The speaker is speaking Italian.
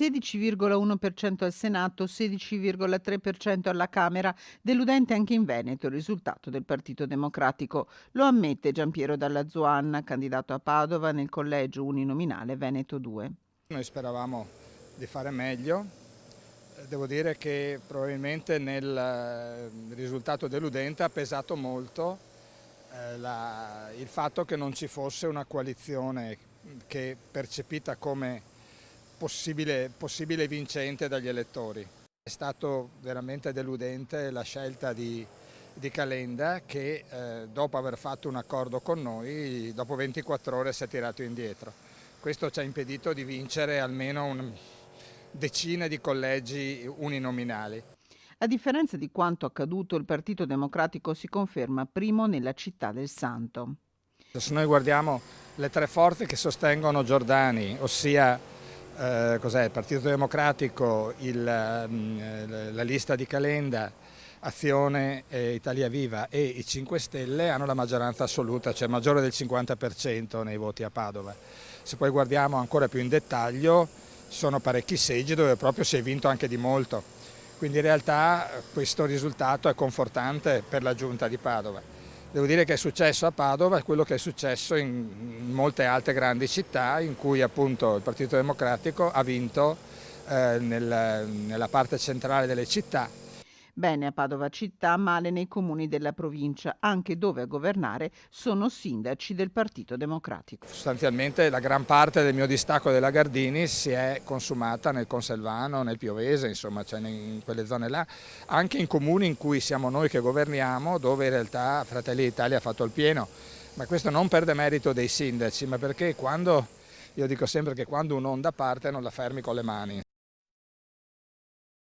16,1% al Senato, 16,3% alla Camera, deludente anche in Veneto il risultato del Partito Democratico. Lo ammette Giampiero Dalla Zuanna, candidato a Padova nel collegio uninominale Veneto 2. Noi speravamo di fare meglio, devo dire che probabilmente nel risultato deludente ha pesato molto il fatto che non ci fosse una coalizione che percepita come possibile vincente dagli elettori. È stato veramente deludente la scelta di Calenda che dopo aver fatto un accordo con noi, dopo 24 ore si è tirato indietro. Questo ci ha impedito di vincere almeno decine di collegi uninominali. A differenza di quanto accaduto, il Partito Democratico si conferma primo nella città del Santo. Se noi guardiamo le tre forze che sostengono Giordani, ossia il Partito Democratico, la lista di Calenda, Azione, Italia Viva e i 5 Stelle, hanno la maggioranza assoluta, cioè maggiore del 50% nei voti a Padova. Se poi guardiamo ancora più in dettaglio, ci sono parecchi seggi dove proprio si è vinto anche di molto. Quindi in realtà questo risultato è confortante per la giunta di Padova. Devo dire che è successo a Padova quello che è successo in molte altre grandi città in cui appunto il Partito Democratico ha vinto nella parte centrale delle città. Bene a Padova città, male nei comuni della provincia, anche dove a governare sono sindaci del Partito Democratico. Sostanzialmente la gran parte del mio distacco della Gardini si è consumata nel Conselvano, nel Piovese, insomma, cioè in quelle zone là, anche in comuni in cui siamo noi che governiamo, dove in realtà Fratelli d'Italia ha fatto il pieno. Ma questo non per demerito dei sindaci, ma perché io dico sempre che quando un'onda parte non la fermi con le mani.